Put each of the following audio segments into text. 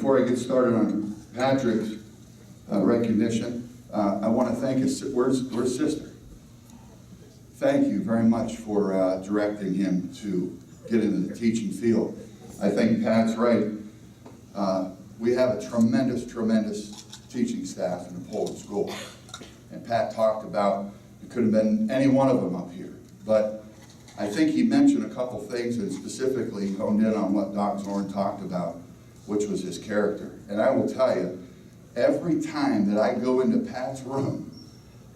before I get started on Patrick's recognition, I want to thank his sister. Thank you very much for directing him to get into the teaching field. I think Pat's right. We have a tremendous teaching staff in the Poland school. And Pat talked about, it could have been any one of them up here. But I think he mentioned a couple things and specifically honed in on what Doc Zorn talked about, which was his character. And I will tell you, every time that I go into Pat's room,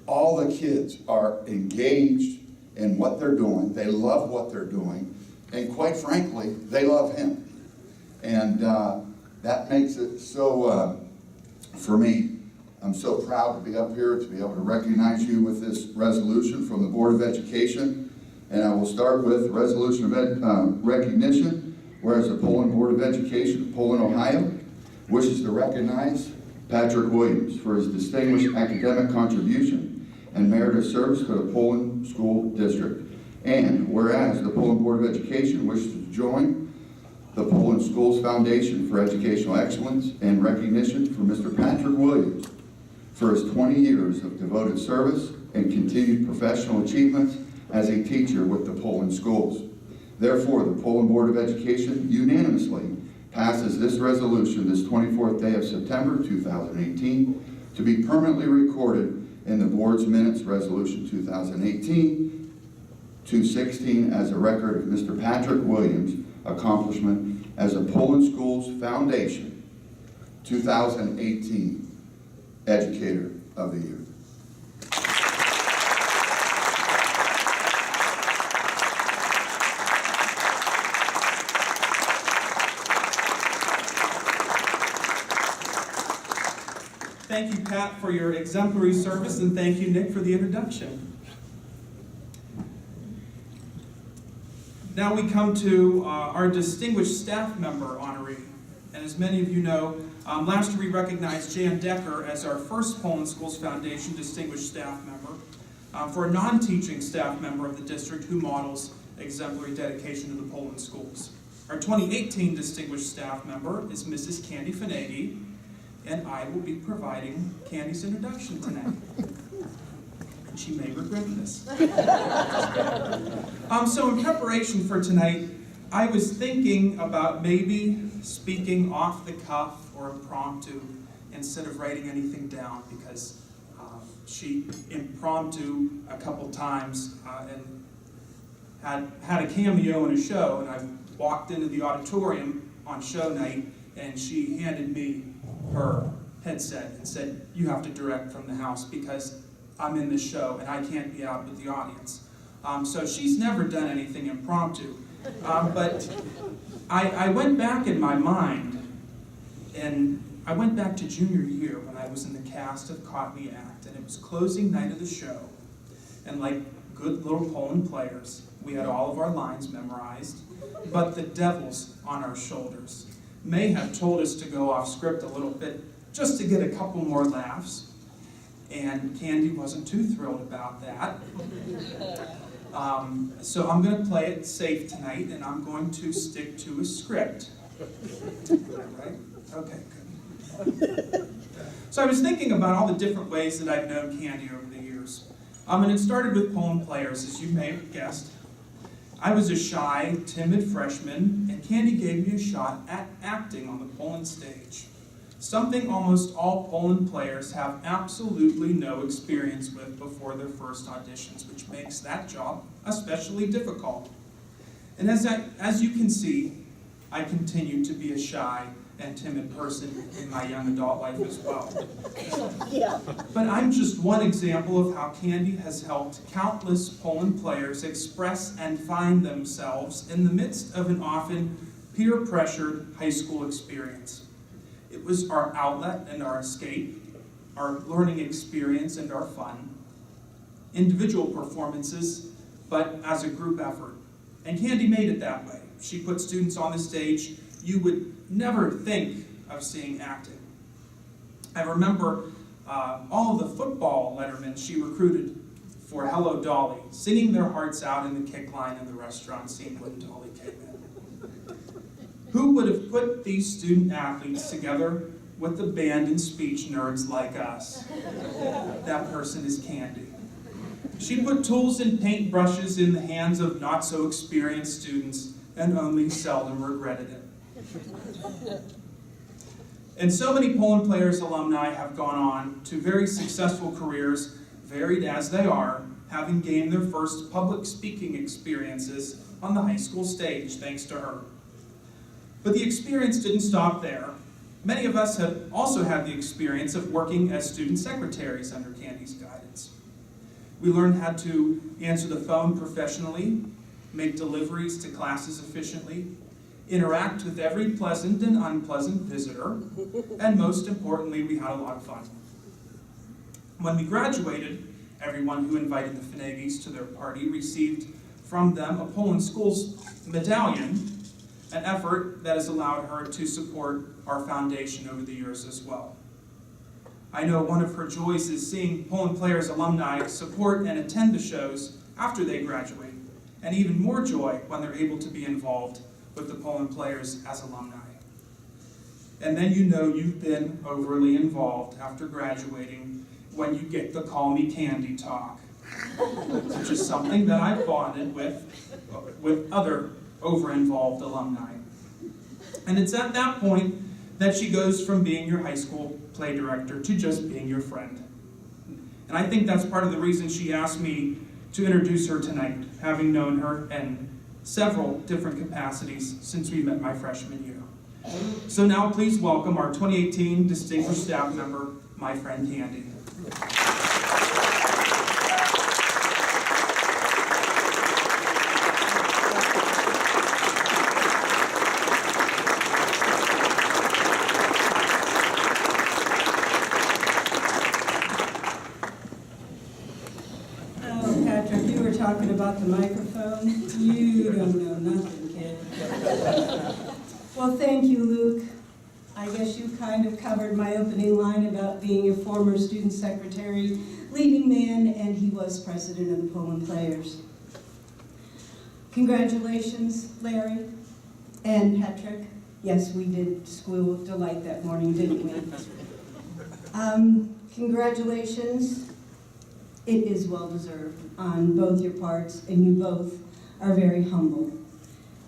all the kids are engaged in what they're doing. They love what they're doing. And quite frankly, they love him. And that makes it so, for me, I'm so proud to be up here, to be able to recognize you with this resolution from the Board of Education. And I will start with resolution of recognition, whereas the Poland Board of Education of Poland, Ohio, wishes to recognize Patrick Williams for his distinguished academic contribution and meritorious service to the Poland School District. And whereas the Poland Board of Education wishes to join the Poland Schools Foundation for Educational Excellence and recognition for Mr. Patrick Williams for his 20 years of devoted service and continued professional achievements as a teacher with the Poland schools. Therefore, the Poland Board of Education unanimously passes this resolution this 24th day of September 2018 to be permanently recorded in the board's minutes, Resolution 2018-216, as a record of Mr. Patrick Williams' accomplishment as a Poland Schools Foundation 2018 Educator of the Year. Thank you, Pat, for your exemplary service, and thank you, Nick, for the introduction. Now we come to our distinguished staff member honoree. And as many of you know, last year we recognized Jan Decker as our first Poland Schools Foundation distinguished staff member for a non-teaching staff member of the district who models exemplary dedication to the Poland schools. Our 2018 distinguished staff member is Mrs. Candy Fonagy, and I will be providing Candy's introduction tonight. She may regret this. So in preparation for tonight, I was thinking about maybe speaking off the cuff or impromptu instead of writing anything down, because she impromptu a couple times and had a cameo in a show, and I walked into the auditorium on show night and she handed me her headset and said, "You have to direct from the house because I'm in this show and I can't be out with the audience." So she's never done anything impromptu. But I went back in my mind, and I went back to junior year when I was in the cast of Caught Me Act, and it was closing night of the show. And like good little Poland players, we had all of our lines memorized, but the devils on our shoulders may have told us to go off script a little bit just to get a couple more laughs. And Candy wasn't too thrilled about that. So I'm going to play it safe tonight, and I'm going to stick to a script. Right? Okay, good. So I was thinking about all the different ways that I've known Candy over the years. And it started with Poland players, as you may have guessed. I was a shy, timid freshman, and Candy gave me a shot at acting on the Poland stage. Something almost all Poland players have absolutely no experience with before their first auditions, which makes that job especially difficult. And as you can see, I continue to be a shy and timid person in my young adult life as well. Yeah. But I'm just one example of how Candy has helped countless Poland players express and find themselves in the midst of an often peer-pressured high school experience. It was our outlet and our escape, our learning experience and our fun, individual performances, but as a group effort. And Candy made it that way. She put students on the stage you would never think of seeing acting. I remember all of the football lettermen she recruited for Hello Dolly, singing their hearts out in the kick line in the restaurant scene when Dolly came in. Who would have put these student athletes together with the band and speech nerds like us? That person is Candy. She put tools and paintbrushes in the hands of not-so-experienced students and only seldom regretted it. And so many Poland Players alumni have gone on to very successful careers, varied as they are, having gained their first public speaking experiences on the high school stage thanks to her. But the experience didn't stop there. Many of us have also had the experience of working as student secretaries under Candy's guidance. We learned how to answer the phone professionally, make deliveries to classes efficiently, interact with every pleasant and unpleasant visitor, and most importantly, we had a lot of fun. When we graduated, everyone who invited the Fonagys to their party received from them a Poland Schools medallion, an effort that has allowed her to support our foundation over the years as well. I know one of her joys is seeing Poland Players alumni support and attend the shows after they graduate, and even more joy when they're able to be involved with the Poland Players as alumni. And then you know you've been overly involved after graduating when you get the Call Me Candy talk, which is something that I've bonded with other over-involved alumni. And it's at that point that she goes from being your high school play director to just being your friend. And I think that's part of the reason she asked me to introduce her tonight, having known her in several different capacities since we met my freshman year. So now please welcome our 2018 Distinguished Staff Member, my friend Candy. Talking about the microphone, you don't know nothing, kid. Well, thank you, Luke. I guess you kind of covered my opening line about being a former student secretary, leading man, and he was president of the Poland Players. Congratulations, Larry and Patrick. Yes, we did squeal with delight that morning, didn't we? Congratulations. It is well-deserved on both your parts, and you both are very humble.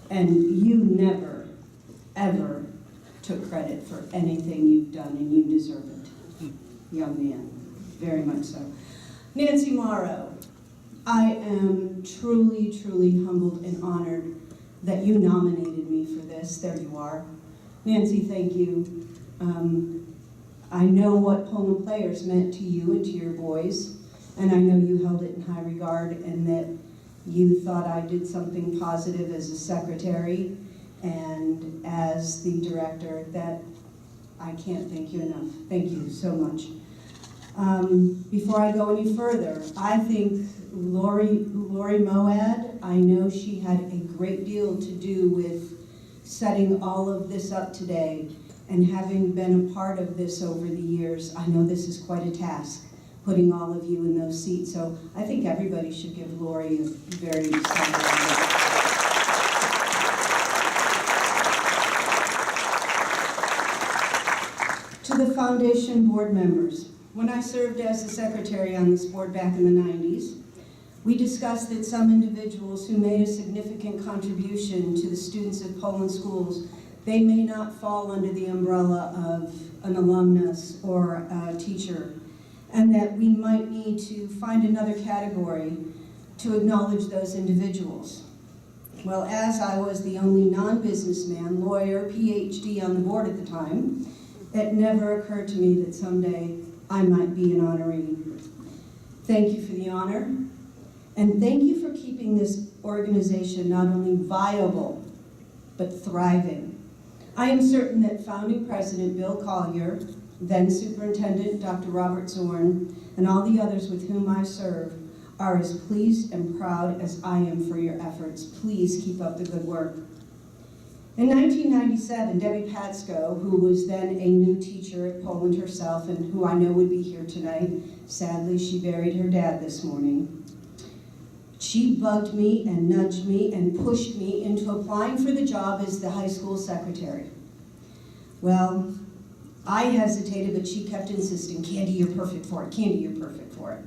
And you never, ever took credit for anything you've done, and you deserve it, young man, very much so. Nancy Morrow, I am truly, truly humbled and honored that you nominated me for this. There you are. Nancy, thank you. I know what Poland Players meant to you and to your boys. And I know you held it in high regard and that you thought I did something positive as a secretary and as the director. That I can't thank you enough. Thank you so much. Before I go any further, I think Lori Moad, I know she had a great deal to do with setting all of this up today, and having been a part of this over the years, I know this is quite a task, putting all of you in those seats. So I think everybody should give Lori a very big round. To the foundation board members, when I served as the secretary on this board back in the 90s, we discussed that some individuals who made a significant contribution to the students of Poland schools, they may not fall under the umbrella of an alumnus or a teacher, and that we might need to find another category to acknowledge those individuals. Well, as I was the only non-businessman, lawyer, PhD on the board at the time, it never occurred to me that someday I might be an honoree. Thank you for the honor, and thank you for keeping this organization not only viable, but thriving. I am certain that founding president Bill Collier, then Superintendent Dr. Robert Zorn, and all the others with whom I serve are as pleased and proud as I am for your efforts. Please keep up the good work. In 1997, Debbie Patsko, who was then a new teacher at Poland herself and who I know would be here tonight, sadly she buried her dad this morning. She bugged me and nudged me and pushed me into applying for the job as the high school secretary. Well, I hesitated, but she kept insisting, Candy, you're perfect for it. Candy, you're perfect for it.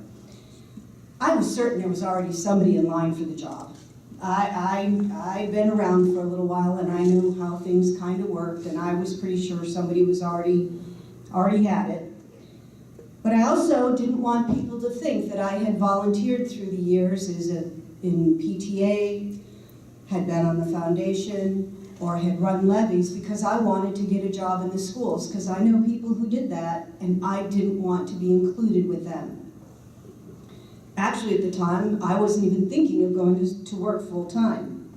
I was certain there was already somebody in line for the job. I'd been around for a little while, and I knew how things kind of worked, and I was pretty sure somebody was already had it. But I also didn't want people to think that I had volunteered through the years in PTA, had been on the foundation, or had run levies, because I wanted to get a job in the schools, because I know people who did that, and I didn't want to be included with them. Actually, at the time, I wasn't even thinking of going to work full-time.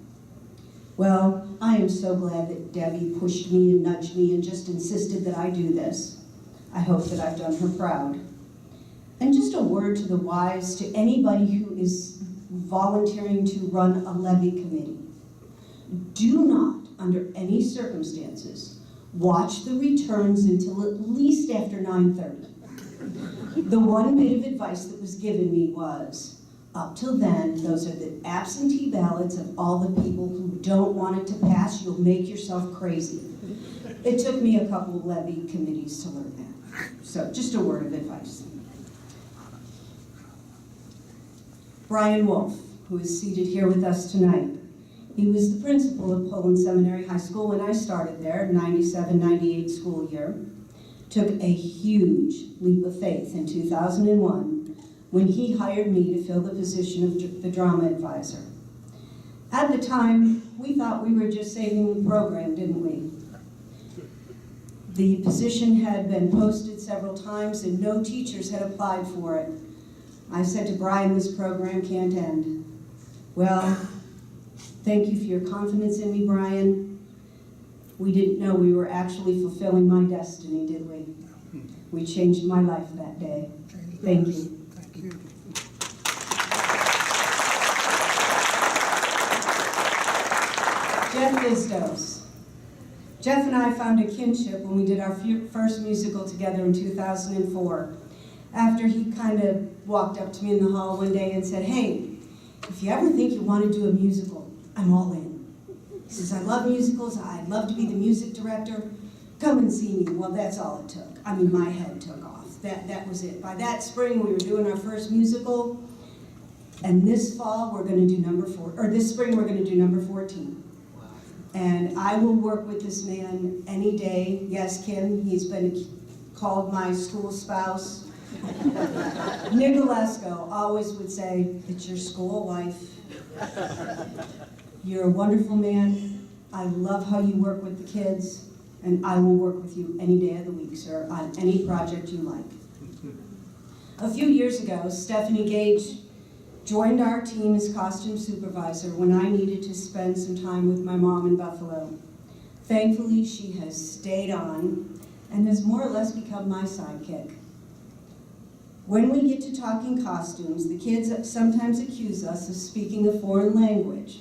Well, I am so glad that Debbie pushed me and nudged me and just insisted that I do this. I hope that I've done her proud. And just a word to the wise, to anybody who is volunteering to run a levy committee. Do not, under any circumstances, watch the returns until at least after 9:30. The one bit of advice that was given me was, up till then, those are the absentee ballots of all the people who don't want it to pass. You'll make yourself crazy. It took me a couple of levy committees to learn that. So just a word of advice. Brian Wolf, who is seated here with us tonight. He was the principal of Poland Seminary High School when I started there, 97-98 school year. Took a huge leap of faith in 2001 when he hired me to fill the position of the drama advisor. At the time, we thought we were just saving the program, didn't we? The position had been posted several times and no teachers had applied for it. I said to Brian, this program can't end. Well, thank you for your confidence in me, Brian. We didn't know we were actually fulfilling my destiny, did we? We changed my life that day. Thank you. Thank you. Jeff Isdos. Jeff and I found a kinship when we did our first musical together in 2004. After he kind of walked up to me in the hall one day and said, hey, if you ever think you want to do a musical, I'm all in. He says, I love musicals, I'd love to be the music director. Come and see me. Well, that's all it took. I mean, my head took off. That was it. By that spring, we were doing our first musical, and this fall, we're going to do this spring, we're going to do number 14. Wow. And I will work with this man any day. Yes, Kim, he's been called my school spouse. Nicolesco always would say, it's your school wife. You're a wonderful man. I love how you work with the kids, and I will work with you any day of the week, sir, on any project you like. A few years ago, Stephanie Gage joined our team as costume supervisor when I needed to spend some time with my mom in Buffalo. Thankfully, she has stayed on and has more or less become my sidekick. When we get to talking costumes, the kids sometimes accuse us of speaking a foreign language.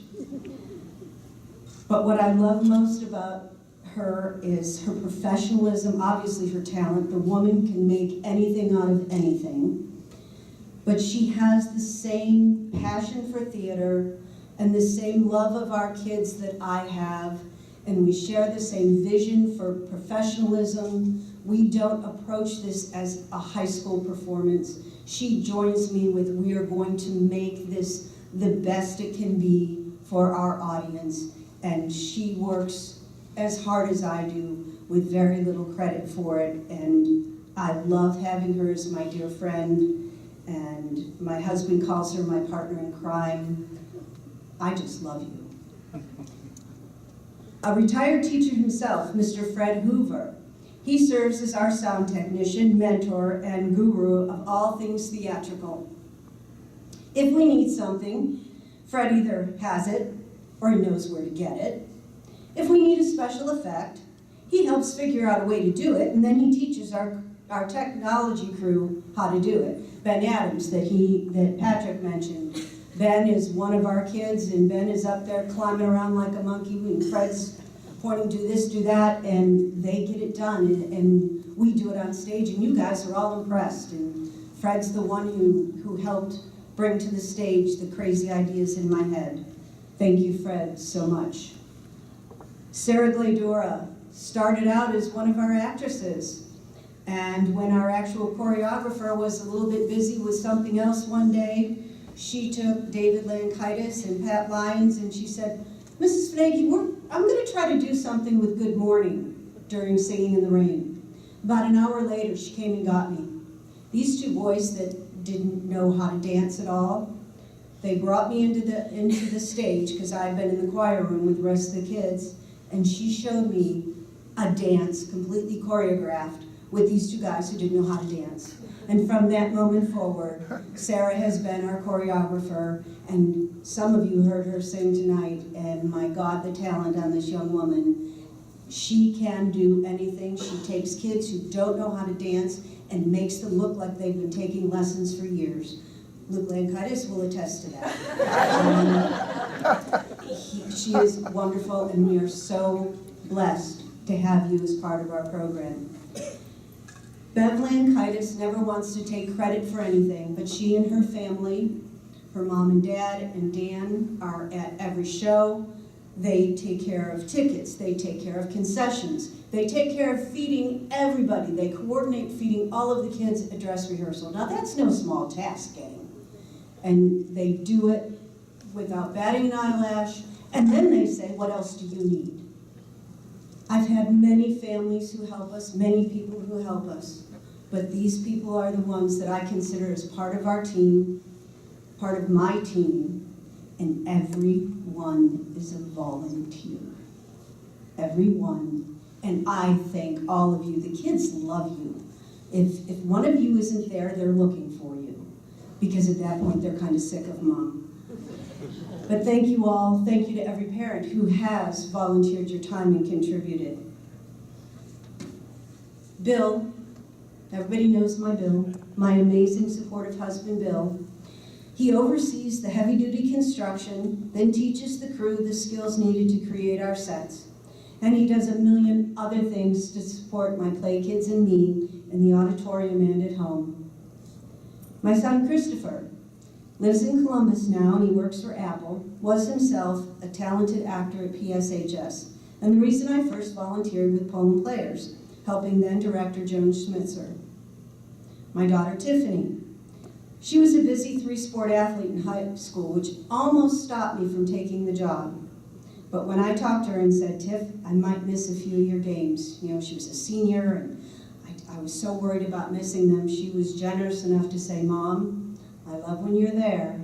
But what I love most about her is her professionalism, obviously her talent. The woman can make anything out of anything. But she has the same passion for theater and the same love of our kids that I have, and we share the same vision for professionalism. We don't approach this as a high school performance. She joins me with, we are going to make this the best it can be for our audience, and she works as hard as I do with very little credit for it, and I love having her as my dear friend, and my husband calls her my partner in crime. I just love you. A retired teacher himself, Mr. Fred Hoover. He serves as our sound technician, mentor, and guru of all things theatrical. If we need something, Fred either has it or he knows where to get it. If we need a special effect, he helps figure out a way to do it, and then he teaches our technology crew how to do it. Ben Adams, that Patrick mentioned. Ben is one of our kids, and Ben is up there climbing around like a monkey, and Fred's pointing, do this, do that, and they get it done, and we do it on stage, and you guys are all impressed. And Fred's the one who helped bring to the stage the crazy ideas in my head. Thank you, Fred, so much. Sarah Gladora started out as one of our actresses, and when our actual choreographer was a little bit busy with something else one day, she took David Lankitis and Pat Lyons and she said, Mrs. Fonagy, I'm going to try to do something with Good Morning during Singing in the Rain. About an hour later, she came and got me. These two boys that didn't know how to dance at all, they brought me into the stage because I'd been in the choir room with the rest of the kids, and she showed me a dance completely choreographed with these two guys who didn't know how to dance. And from that moment forward, Sarah has been our choreographer, and some of you heard her sing tonight, and my God, the talent on this young woman. She can do anything. She takes kids who don't know how to dance and makes them look like they've been taking lessons for years. Luke Lankitis will attest to that. She is wonderful, and we are so blessed to have you as part of our program. Bev Lankitis never wants to take credit for anything, but she and her family, her mom and dad and Dan, are at every show. They take care of tickets, they take care of concessions, they take care of feeding everybody. They coordinate feeding all of the kids at dress rehearsal. Now that's no small task, gang. And they do it without batting an eyelash, and then they say, what else do you need? I've had many families who help us, many people who help us, but these people are the ones that I consider as part of our team, part of my team, and everyone is a volunteer. Everyone. And I thank all of you. The kids love you. If one of you isn't there, they're looking for you, because at that point they're kind of sick of mom. But thank you all. Thank you to every parent who has volunteered your time and contributed. Bill, everybody knows my Bill, my amazing supportive husband, Bill. He oversees the heavy-duty construction, then teaches the crew the skills needed to create our sets. And he does a million other things to support my play kids and me in the auditorium and at home. My son, Christopher, lives in Columbus now, and he works for Apple, was himself a talented actor at PSHS, and the reason I first volunteered with Pullman Players, helping then director Joan Schmitzer. My daughter, Tiffany. She was a busy three-sport athlete in high school, which almost stopped me from taking the job. But when I talked to her and said, Tiff, I might miss a few of your games. You know, she was a senior, and I was so worried about missing them. She was generous enough to say, Mom, I love when you're there,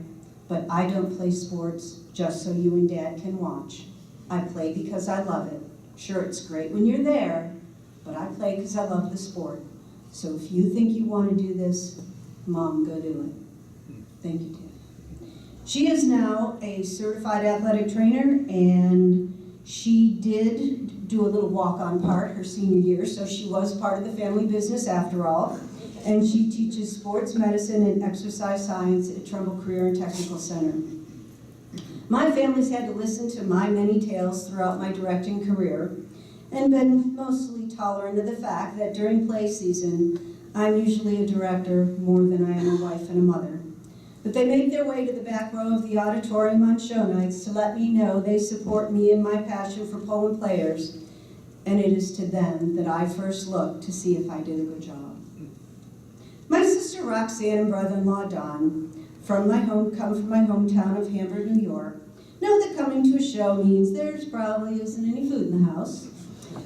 but I don't play sports just so you and Dad can watch. I play because I love it. Sure, it's great when you're there, but I play because I love the sport. So if you think you want to do this, Mom, go do it. Thank you, Tiff. She is now a certified athletic trainer, and she did do a little walk-on part her senior year, so she was part of the family business after all. And she teaches sports medicine and exercise science at Trumbull Career and Technical Center. My family's had to listen to my many tales throughout my directing career, and been mostly tolerant of the fact that during play season, I'm usually a director more than I am a wife and a mother. But they make their way to the back row of the auditorium on show nights to let me know they support me in my passion for Pullman Players, and it is to them that I first look to see if I did a good job. My sister Roxanne and brother-in-law Don, come from my hometown of Hamburg, New York, know that coming to a show means there's probably isn't any food in the house.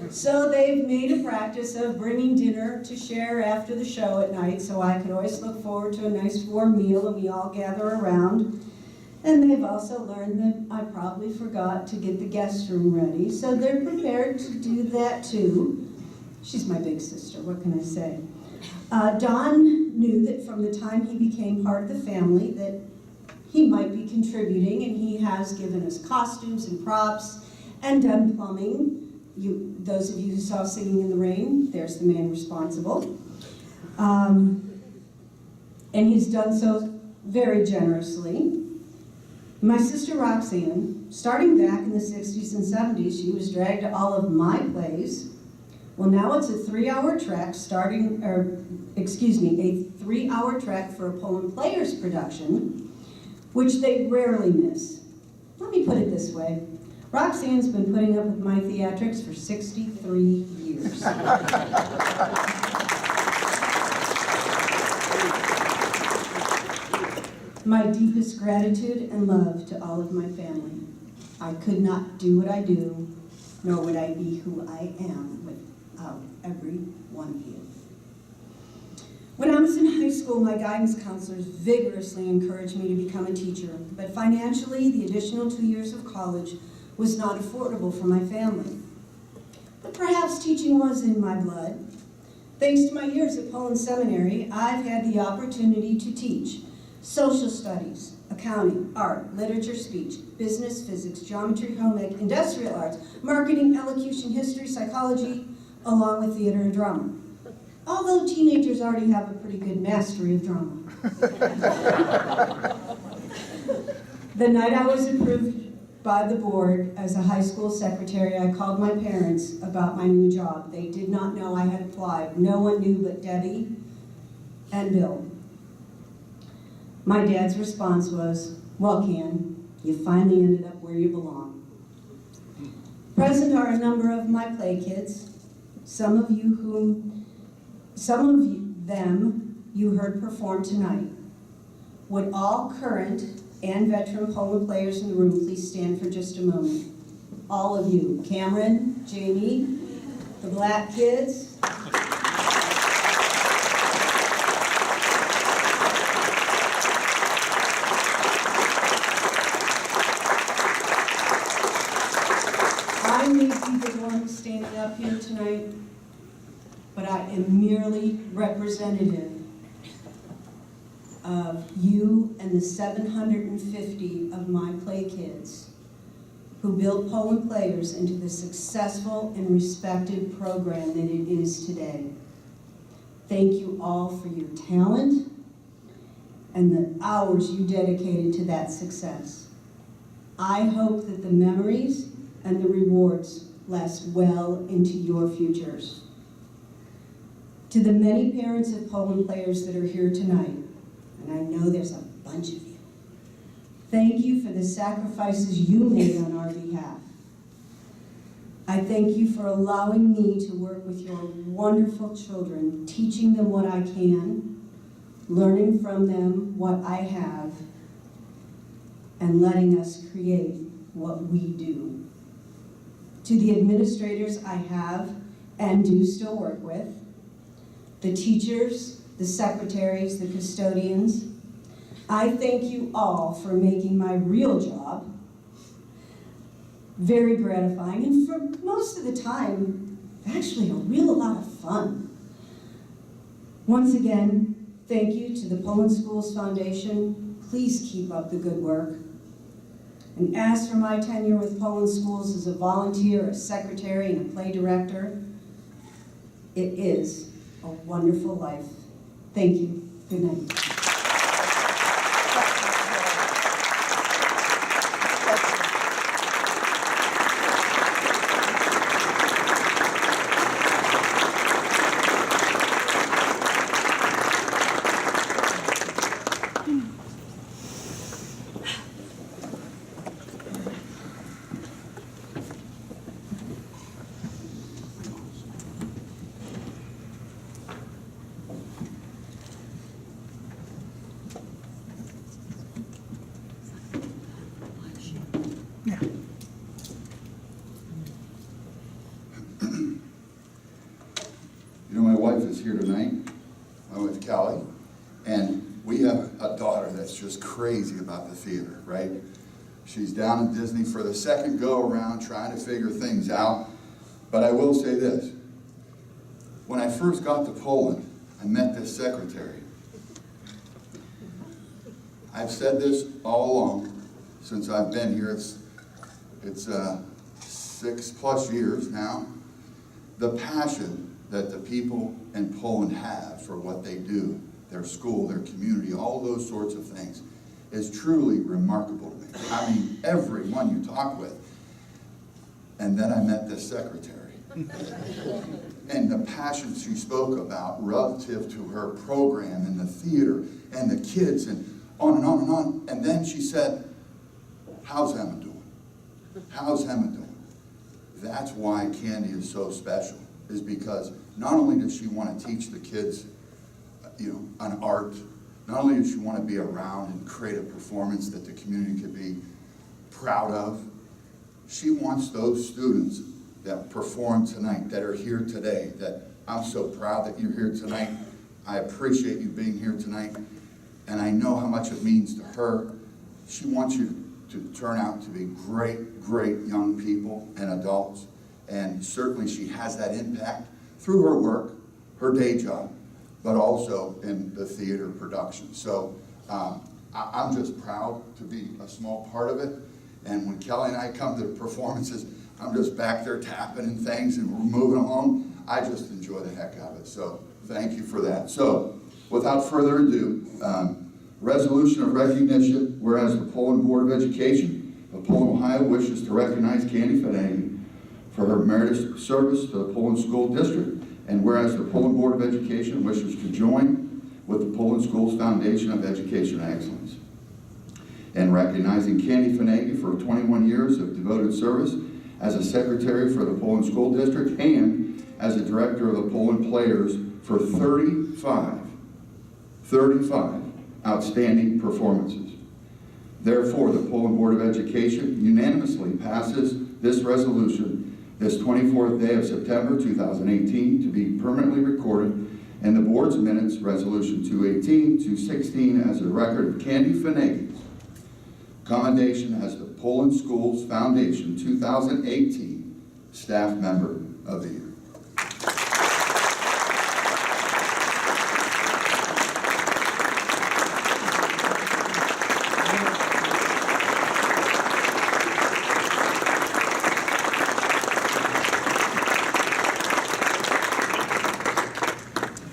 So they've made a practice of bringing dinner to share after the show at night, so I could always look forward to a nice warm meal and we all gather around. And they've also learned that I probably forgot to get the guest room ready, so they're prepared to do that too. She's my big sister, what can I say? Don knew that from the time he became part of the family that he might be contributing, and he has given us costumes and props and done plumbing. Those of you who saw Singing in the Rain, there's the man responsible. And he's done so very generously. My sister Roxanne, starting back in the 60s and 70s, she was dragged to all of my plays. Well, now it's a 3-hour trek a 3-hour trek for a Poland Players production, which they rarely miss. Let me put it this way. Roxanne's been putting up with my theatrics for 63 years. My deepest gratitude and love to all of my family. I could not do what I do, nor would I be who I am without every one of you. When I was in high school, my guidance counselors vigorously encouraged me to become a teacher, but financially, the additional 2 years of college was not affordable for my family. But perhaps teaching was in my blood. Thanks to my years at Poland Seminary, I've had the opportunity to teach social studies, accounting, art, literature, speech, business, physics, geometry, home ec, industrial arts, marketing, elocution, history, psychology, along with theater and drama. Although teenagers already have a pretty good mastery of drama. The night I was approved by the board as a high school secretary, I called my parents about my new job. They did not know I had applied. No one knew but Debbie and Bill. My dad's response was, "Well, Ken, you finally ended up where you belong." Present are a number of my play kids, some of them you heard perform tonight. Would all current and veteran Poland players in the room please stand for just a moment? All of you, Cameron, Jamie, the Black kids. I may be the one standing up here tonight, but I am merely representative of you and the 750 of my play kids who built Poland Players into the successful and respected program that it is today. Thank you all for your talent and the hours you dedicated to that success. I hope that the memories and the rewards last well into your futures. To the many parents of Poland Players that are here tonight, and I know there's a bunch of you, thank you for the sacrifices you made on our behalf. I thank you for allowing me to work with your wonderful children, teaching them what I can, learning from them what I have, and letting us create what we do. To the administrators I have and do still work with, the teachers, the secretaries, the custodians, I thank you all for making my real job very gratifying and for most of the time, actually a lot of fun. Once again, thank you to the Poland Schools Foundation. Please keep up the good work. And as for my tenure with Poland Schools as a volunteer, a secretary, and a play director, it is a wonderful life. Thank you. Good night. You know, my wife is here tonight. My wife, Callie, and we have a daughter that's just crazy about the theater, right? She's down in Disney for the second go-around trying to figure things out. But I will say this. When I first got to Poland, I met this secretary. I've said this all along since I've been here. It's 6+ years now. The passion that the people in Poland have for what they do, their school, their community, all those sorts of things, is truly remarkable to me. I mean, everyone you talk with. And then I met this secretary. and the passion she spoke about relative to her program and the theater and the kids and on and on and on. And then she said, how's Emma doing? How's Emma doing? That's why Candy is so special, is because not only does she want to teach the kids, an art, not only does she want to be around and create a performance that the community could be proud of, she wants those students that perform tonight, that are here today, that I'm so proud that you're here tonight. I appreciate you being here tonight, and I know how much it means to her. She wants you to turn out to be great, great young people and adults, and certainly she has that impact through her work, her day job, but also in the theater production. So I'm just proud to be a small part of it, and when Kelly and I come to performances, I'm just back there tapping and things, and we're moving along. I just enjoy the heck out of it, so thank you for that. So without further ado, resolution of recognition, whereas the Poland Board of Education of Poland, Ohio wishes to recognize Candy Fonagy for her meritorious service to the Poland School District, and whereas the Poland Board of Education wishes to join with the Poland Schools Foundation of Education Excellence in recognizing Candy Fonagy for 21 years of devoted service as a secretary for the Poland School District and as a director of the Poland Players for 35 outstanding performances. Therefore, the Poland Board of Education unanimously passes this resolution this 24th day of September 2018 to be permanently recorded in the board's minutes, Resolution 218-216, as a record of Candy Fonagy's commendation as the Poland Schools Foundation 2018 Staff Member of the Year.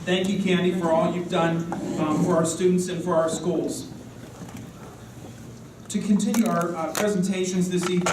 Thank you, Candy, for all you've done for our students and for our schools. To continue our presentations this evening,